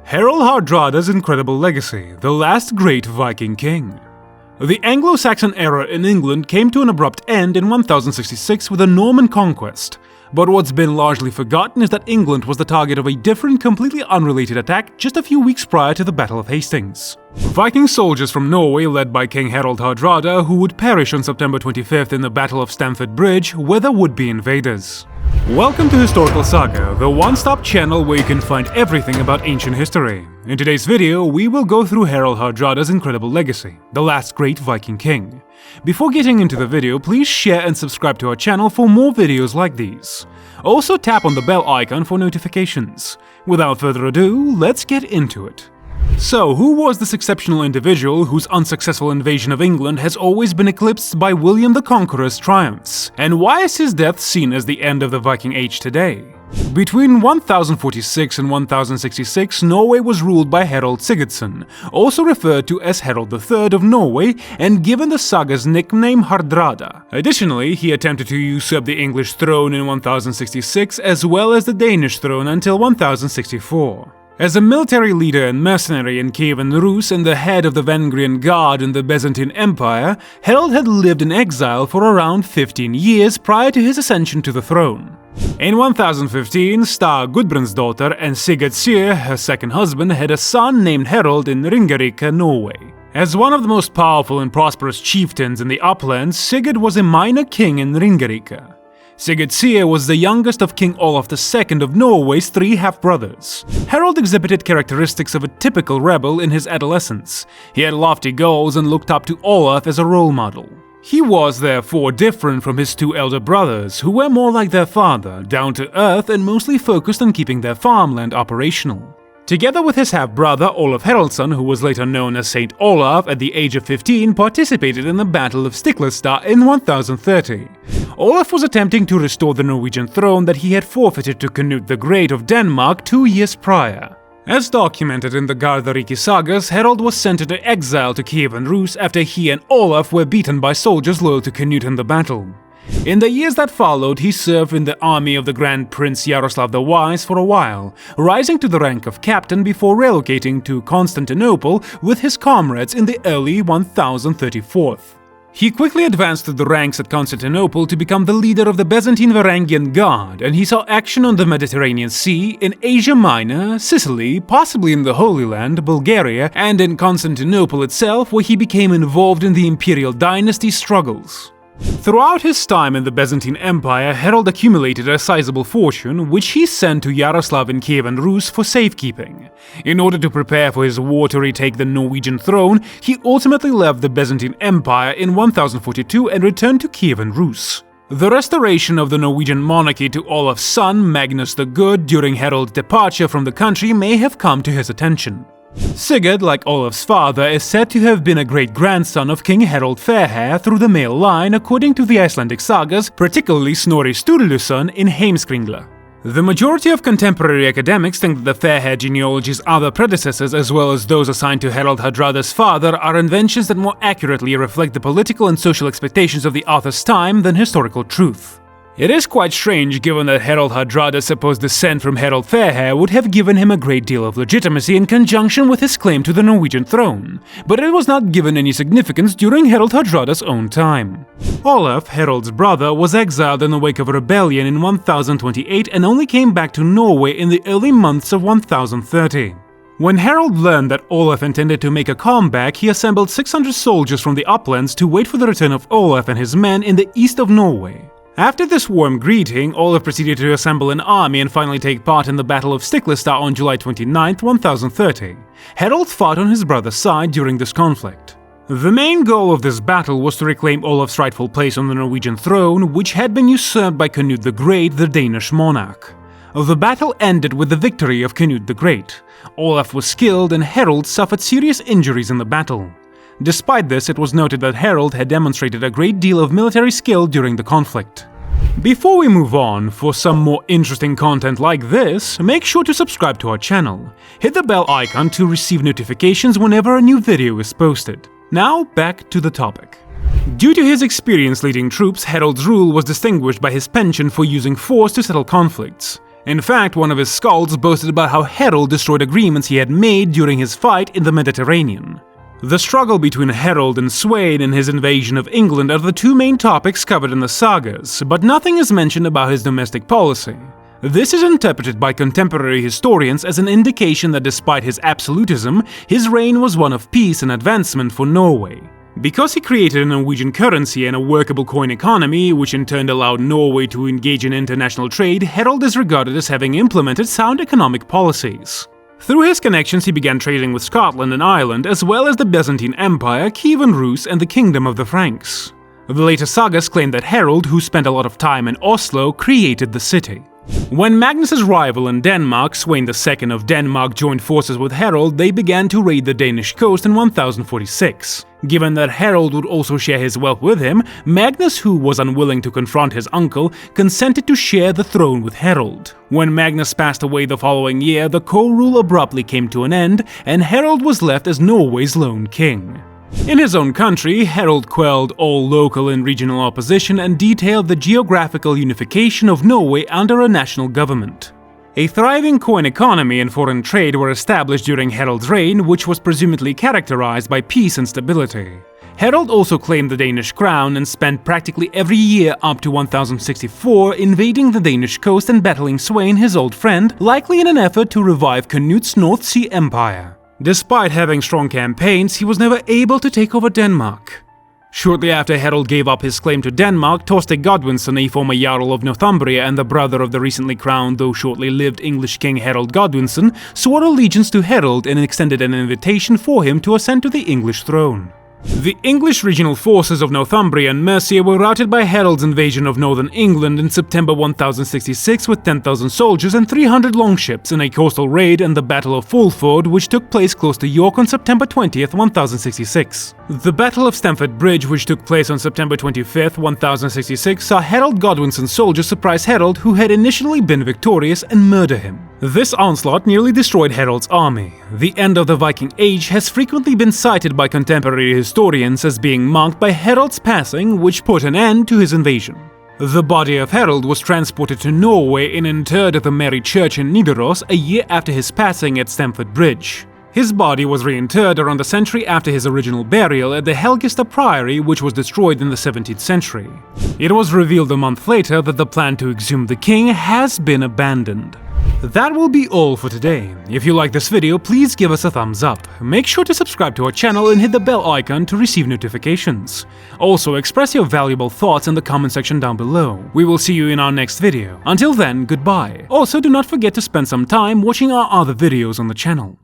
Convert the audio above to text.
Harald Hardrada's incredible legacy, the last great Viking king. The Anglo-Saxon era in England came to an abrupt end in 1066 with the Norman Conquest, but what's been largely forgotten is that England was the target of a different, completely unrelated attack just a few weeks prior to the Battle of Hastings. Viking soldiers from Norway, led by King Harald Hardrada, who would perish on September 25th in the Battle of Stamford Bridge, were the would-be invaders. Welcome to Historical Saga, the one-stop channel where you can find everything about ancient history. In today's video, we will go through Harald Hardrada's incredible legacy, the last great Viking king. Before getting into the video, please share and subscribe to our channel for more videos like these. Also tap on the bell icon for notifications. Without further ado, let's get into it. So, who was this exceptional individual whose unsuccessful invasion of England has always been eclipsed by William the Conqueror's triumphs? And why is his death seen as the end of the Viking Age today? Between 1046 and 1066, Norway was ruled by Harald Sigurdsson, also referred to as Harald III of Norway, and given the saga's nickname Hardrada. Additionally, he attempted to usurp the English throne in 1066 as well as the Danish throne until 1064. As a military leader and mercenary in Kievan Rus and the head of the Vengrian Guard in the Byzantine Empire, Harald had lived in exile for around 15 years prior to his ascension to the throne. In 1015, Star Gudbrandsdottir and Sigurd Syr, her second husband, had a son named Harald in Ringerike, Norway. As one of the most powerful and prosperous chieftains in the uplands, Sigurd was a minor king in Ringerike. Sigurd Syr was the youngest of King Olaf II of Norway's three half-brothers. Harald exhibited characteristics of a typical rebel in his adolescence. He had lofty goals and looked up to Olaf as a role model. He was therefore different from his two elder brothers, who were more like their father, down-to-earth and mostly focused on keeping their farmland operational. Together with his half-brother Olaf Haraldsson, who was later known as Saint Olaf, at the age of 15 participated in the Battle of Stiklestad in 1030. Olaf was attempting to restore the Norwegian throne that he had forfeited to Canute the Great of Denmark 2 years prior. As documented in the Gardariki sagas, Harald was sent into exile to Kievan Rus after he and Olaf were beaten by soldiers loyal to Canute in the battle. In the years that followed, he served in the army of the Grand Prince Yaroslav the Wise for a while, rising to the rank of captain before relocating to Constantinople with his comrades in the early 1034th. He quickly advanced through the ranks at Constantinople to become the leader of the Byzantine Varangian Guard, and he saw action on the Mediterranean Sea, in Asia Minor, Sicily, possibly in the Holy Land, Bulgaria, and in Constantinople itself, where he became involved in the imperial dynasty struggles. Throughout his time in the Byzantine Empire, Harald accumulated a sizable fortune, which he sent to Yaroslav in Kievan Rus for safekeeping. In order to prepare for his war to retake the Norwegian throne, he ultimately left the Byzantine Empire in 1042 and returned to Kievan Rus. The restoration of the Norwegian monarchy to Olaf's son, Magnus the Good, during Harald's departure from the country may have come to his attention. Sigurd, like Olaf's father, is said to have been a great-grandson of King Harald Fairhair through the male line according to the Icelandic sagas, particularly Snorri Sturluson in Heimskringla. The majority of contemporary academics think that the Fairhair genealogy's other predecessors, as well as those assigned to Harald Hardrada's father, are inventions that more accurately reflect the political and social expectations of the author's time than historical truth. It is quite strange given that Harald Hardrada's supposed descent from Harald Fairhair would have given him a great deal of legitimacy in conjunction with his claim to the Norwegian throne, but it was not given any significance during Harald Hardrada's own time. Olaf, Harald's brother, was exiled in the wake of a rebellion in 1028 and only came back to Norway in the early months of 1030. When Harald learned that Olaf intended to make a comeback, he assembled 600 soldiers from the uplands to wait for the return of Olaf and his men in the east of Norway. After this warm greeting, Olaf proceeded to assemble an army and finally take part in the Battle of Stiklestad on July 29, 1030. Harald fought on his brother's side during this conflict. The main goal of this battle was to reclaim Olaf's rightful place on the Norwegian throne, which had been usurped by Canute the Great, the Danish monarch. The battle ended with the victory of Canute the Great. Olaf was killed and Harald suffered serious injuries in the battle. Despite this, it was noted that Harald had demonstrated a great deal of military skill during the conflict. Before we move on, for some more interesting content like this, make sure to subscribe to our channel. Hit the bell icon to receive notifications whenever a new video is posted. Now, back to the topic. Due to his experience leading troops, Harald's rule was distinguished by his penchant for using force to settle conflicts. In fact, one of his skalds boasted about how Harald destroyed agreements he had made during his fight in the Mediterranean. The struggle between Harald and Sweyn in his invasion of England are the two main topics covered in the sagas, but nothing is mentioned about his domestic policy. This is interpreted by contemporary historians as an indication that despite his absolutism, his reign was one of peace and advancement for Norway. Because he created a Norwegian currency and a workable coin economy, which in turn allowed Norway to engage in international trade, Harald is regarded as having implemented sound economic policies. Through his connections, he began trading with Scotland and Ireland, as well as the Byzantine Empire, Kievan Rus, and the Kingdom of the Franks. The later sagas claim that Harald, who spent a lot of time in Oslo, created the city. When Magnus's rival in Denmark, Sweyn II of Denmark, joined forces with Harald, they began to raid the Danish coast in 1046. Given that Harald would also share his wealth with him, Magnus, who was unwilling to confront his uncle, consented to share the throne with Harald. When Magnus passed away the following year, the co-rule abruptly came to an end, and Harald was left as Norway's lone king. In his own country, Harald quelled all local and regional opposition and detailed the geographical unification of Norway under a national government. A thriving coin economy and foreign trade were established during Harald's reign, which was presumably characterized by peace and stability. Harald also claimed the Danish crown and spent practically every year up to 1064 invading the Danish coast and battling Sweyn, his old friend, likely in an effort to revive Canut's North Sea Empire. Despite having strong campaigns, he was never able to take over Denmark. Shortly after Harald gave up his claim to Denmark, Thorstein Godwinson, a former Jarl of Northumbria and the brother of the recently crowned though shortly-lived English king Harald Godwinson, swore allegiance to Harald and extended an invitation for him to ascend to the English throne. The English regional forces of Northumbria and Mercia were routed by Harald's invasion of northern England in September 1066 with 10,000 soldiers and 300 longships in a coastal raid and the Battle of Fulford, which took place close to York on September 20, 1066. The Battle of Stamford Bridge, which took place on September 25, 1066, saw Harald Godwinson's soldiers surprise Harald, who had initially been victorious, and murder him. This onslaught nearly destroyed Harald's army. The end of the Viking Age has frequently been cited by contemporary historians as being marked by Harald's passing, which put an end to his invasion. The body of Harald was transported to Norway and interred at the Mary Church in Nidaros a year after his passing at Stamford Bridge. His body was reinterred around a century after his original burial at the Helgesta Priory, which was destroyed in the 17th century. It was revealed a month later that the plan to exhume the king has been abandoned. That will be all for today. If you like this video, please give us a thumbs up. Make sure to subscribe to our channel and hit the bell icon to receive notifications. Also, express your valuable thoughts in the comment section down below. We will see you in our next video. Until then, goodbye. Also, do not forget to spend some time watching our other videos on the channel.